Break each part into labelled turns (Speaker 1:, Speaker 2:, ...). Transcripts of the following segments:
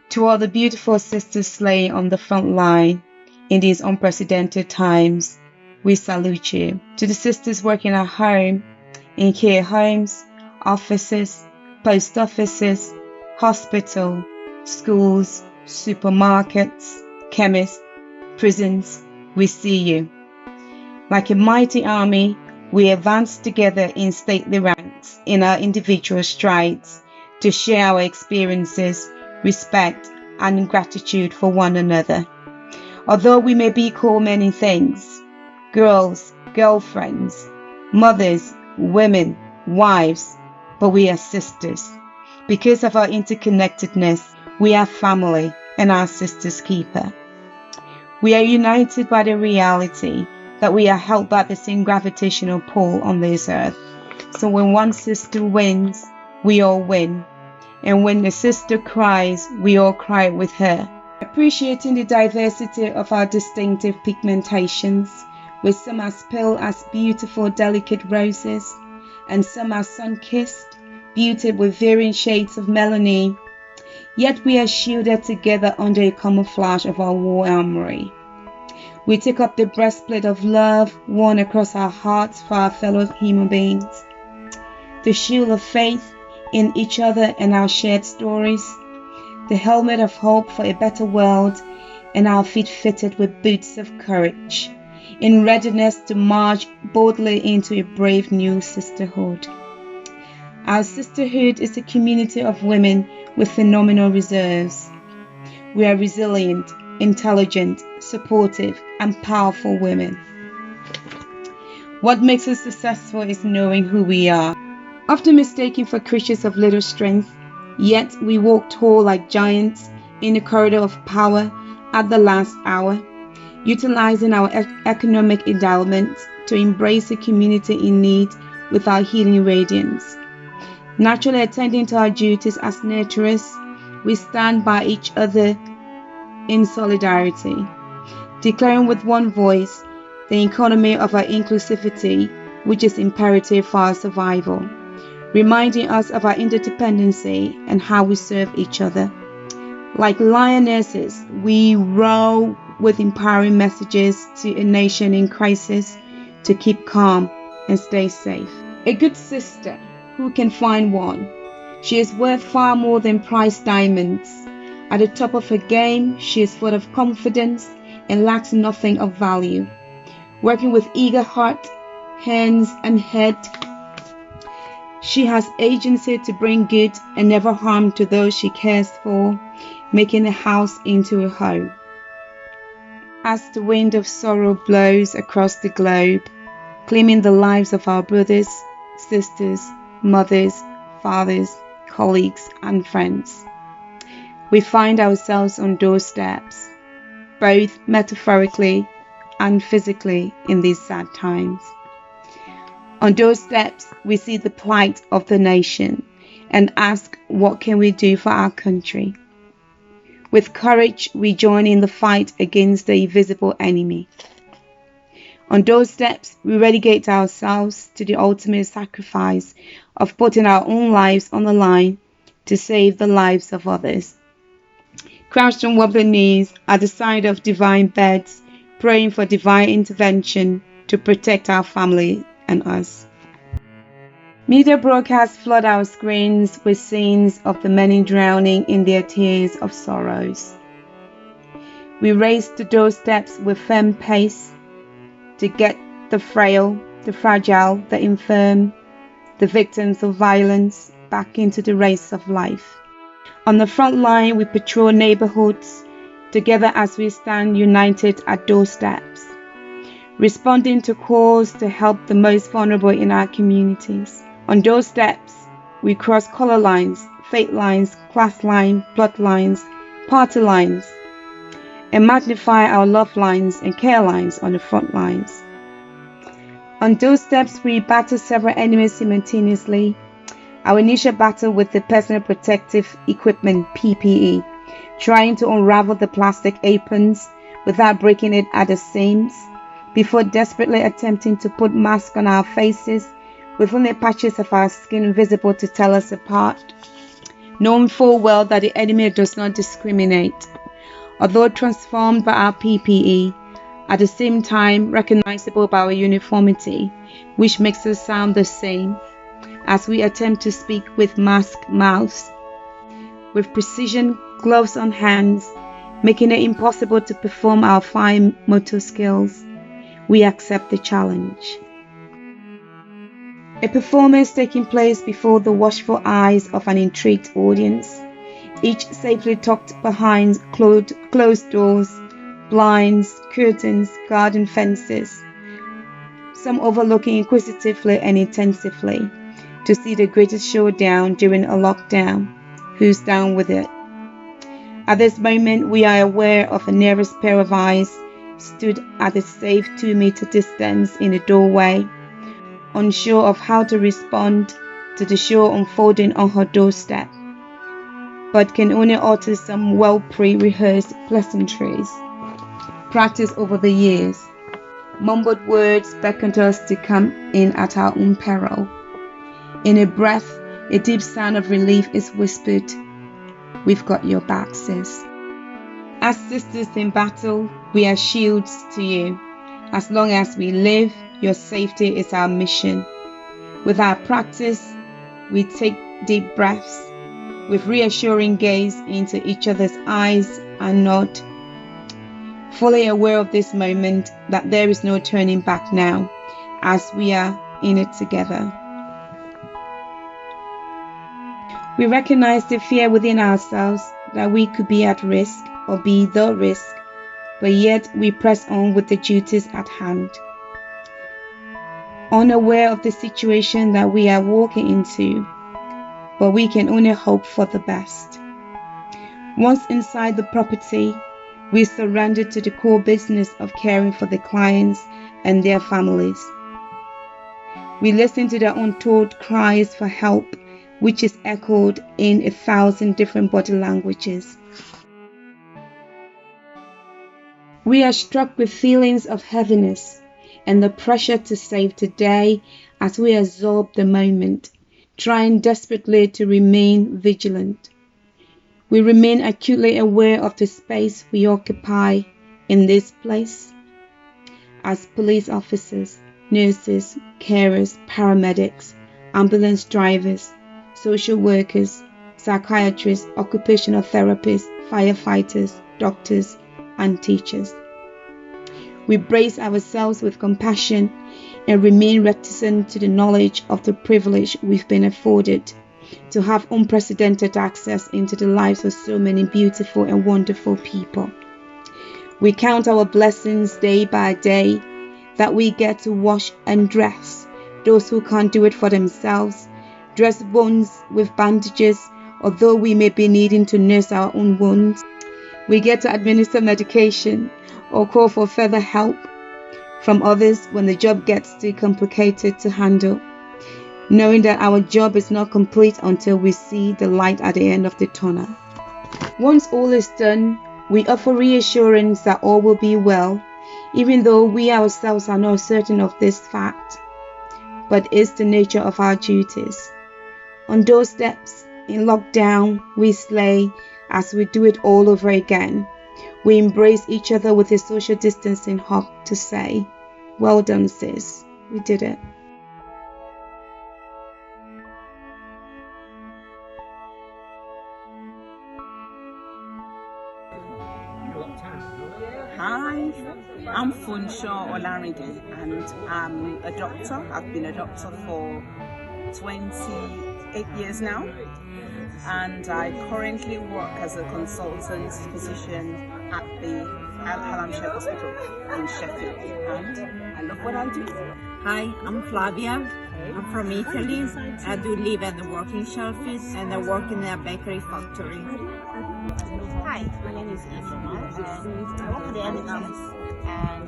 Speaker 1: To all the beautiful sisters slain on the front line in these unprecedented times, we salute you. To the sisters working at home, in care homes, offices, post offices, hospital, schools, supermarkets, chemists, prisons, we see you. Like a mighty army, we advance together in stately ranks in our individual strides to share our experiences, respect, and gratitude for one another. Although we may be called many things, girls, girlfriends, mothers, women, wives, but we are sisters. Because of our interconnectedness, we are family and our sister's keeper. We are united by the reality that we are held by the same gravitational pull on this earth. So when one sister wins, we all win. And when the sister cries, we all cry with her. Appreciating the diversity of our distinctive pigmentations, with some as pale as beautiful delicate roses, and some as sun-kissed, beauty with varying shades of melanin, yet we are shielded together under a camouflage of our war armory. We take up the breastplate of love worn across our hearts for our fellow human beings, the shield of faith in each other and our shared stories, the helmet of hope for a better world, and our feet fitted with boots of courage, in readiness to march boldly into a brave new sisterhood. Our sisterhood is a community of women with phenomenal reserves. We are resilient, intelligent, supportive, and powerful women. What makes us successful is knowing who we are. Often mistaken for creatures of little strength, yet we walk tall like giants in the corridor of power at the last hour, utilizing our economic endowments to embrace a community in need with our healing radiance. Naturally attending to our duties as nurturers, we stand by each other in solidarity, declaring with one voice the economy of our inclusivity, which is imperative for our survival, reminding us of our interdependency and how we serve each other. Like lionesses, we roar with empowering messages to a nation in crisis to keep calm and stay safe. A good sister, who can find one? She is worth far more than priced diamonds. At the top of her game, she is full of confidence and lacks nothing of value. Working with eager heart, hands, and head, she has agency to bring good and never harm to those she cares for, making a house into a home. As the wind of sorrow blows across the globe, claiming the lives of our brothers, sisters, mothers, fathers, colleagues, and friends, we find ourselves on doorsteps, both metaphorically and physically in these sad times. On doorsteps, we see the plight of the nation and ask, what can we do for our country? With courage, we join in the fight against the invisible enemy. On doorsteps, we relegate ourselves to the ultimate sacrifice of putting our own lives on the line to save the lives of others. Crouched on wobbly knees at the side of divine beds, praying for divine intervention to protect our family and us. Media broadcasts flood our screens with scenes of the many drowning in their tears of sorrows. We race to doorsteps with firm pace to get the frail, the fragile, the infirm, the victims of violence back into the race of life. On the front line, we patrol neighborhoods together as we stand united at doorsteps, responding to calls to help the most vulnerable in our communities. On doorsteps, we cross color lines, faith lines, class lines, bloodlines, party lines, and magnify our love lines and care lines on the front lines. On doorsteps, we battle several enemies simultaneously. Our initial battle with the personal protective equipment PPE, trying to unravel the plastic aprons without breaking it at the seams, before desperately attempting to put masks on our faces with only patches of our skin visible to tell us apart. knowing full well that the enemy does not discriminate. Although transformed by our PPE, at the same time recognizable by our uniformity, which makes us sound the same, as we attempt to speak with masked mouths, with precision gloves on hands, making it impossible to perform our fine motor skills, we accept the challenge. A performance taking place before the watchful eyes of an intrigued audience, each safely tucked behind closed doors, blinds, curtains, garden fences, some overlooking inquisitively and intensively to see the greatest showdown during a lockdown. Who's down with it? At this moment, we are aware of a nearest pair of eyes stood at a safe 2-meter distance in the doorway, unsure of how to respond to the show unfolding on her doorstep, but can only utter some well pre-rehearsed pleasantries, practiced over the years. Mumbled words beckon us to come in at our own peril. In a breath, a deep sound of relief is whispered, "We've got your back, sis." As sisters in battle, we are shields to you. As long as we live, your safety is our mission. With our practice, we take deep breaths, with reassuring gaze into each other's eyes and nod, fully aware of this moment that there is no turning back now, as we are in it together. We recognize the fear within ourselves that we could be at risk or be the risk, but yet we press on with the duties at hand, unaware of the situation that we are walking into, but we can only hope for the best. Once inside the property, we surrender to the core business of caring for the clients and their families. We listen to their untold cries for help, which is echoed in 1,000 different body languages. We are struck with feelings of heaviness and the pressure to save today as we absorb the moment, trying desperately to remain vigilant. We remain acutely aware of the space we occupy in this place. As police officers, nurses, carers, paramedics, ambulance drivers, social workers, psychiatrists, occupational therapists, firefighters, doctors, and teachers. We brace ourselves with compassion and remain reticent to the knowledge of the privilege we've been afforded to have unprecedented access into the lives of so many beautiful and wonderful people. We count our blessings day by day that we get to wash and dress those who can't do it for themselves, dress wounds with bandages, although we may be needing to nurse our own wounds. We get to administer medication or call for further help from others when the job gets too complicated to handle, knowing that our job is not complete until we see the light at the end of the tunnel. Once all is done, we offer reassurance that all will be well, even though we ourselves are not certain of this fact, but it's the nature of our duties. On doorsteps, in lockdown, we slay as we do it all over again. We embrace each other with a social distancing hug to say, "Well done, sis, we did it."
Speaker 2: Hi, I'm Funshaw Olarinde and I'm a doctor. I've been a doctor for 28 years now, and I currently work as a consultant physician at the Al Halamshire Hospital in Sheffield, and I love what I do.
Speaker 3: Hi, I'm Flavia. I'm from Italy. I do live and work in Sheffield, and I work in a bakery factory.
Speaker 4: Hi, my name is Eva and I work for the NHS, and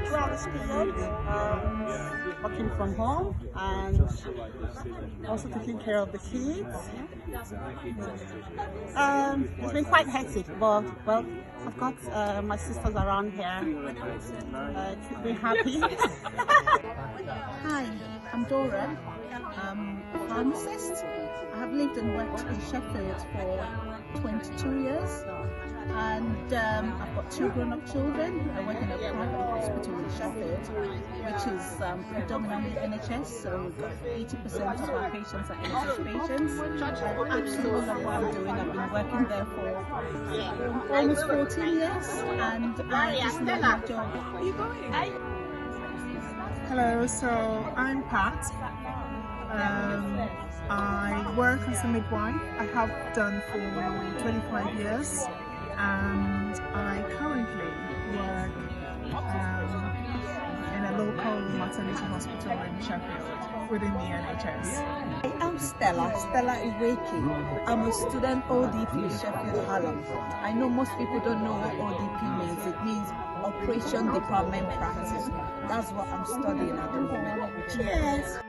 Speaker 4: throughout this period, working from home and also taking care of the kids. It's been quite hectic, but well, I've got my sisters around here. Keep me happy.
Speaker 5: Hi,
Speaker 4: I'm Dora. I'm a pharmacist. I have lived and worked in Sheffield for 22 years. And I've got 2 grown-up children. I work in a private hospital in Sheffield, which is predominantly NHS, so we've got 80% of our patients are NHS patients. I absolutely love what I'm doing. I've been working there for almost 14 years, and I just love my job.
Speaker 5: Hello, so I'm Pat. I work as a midwife. I have done for 25 years. And I currently work in a local maternity hospital in Sheffield within the NHS.
Speaker 6: I'm Stella Iweki. I'm a student ODP Sheffield Hallam. I know most people don't know what ODP means. It means Operation Department Practice. That's what I'm studying at the moment. Cheers!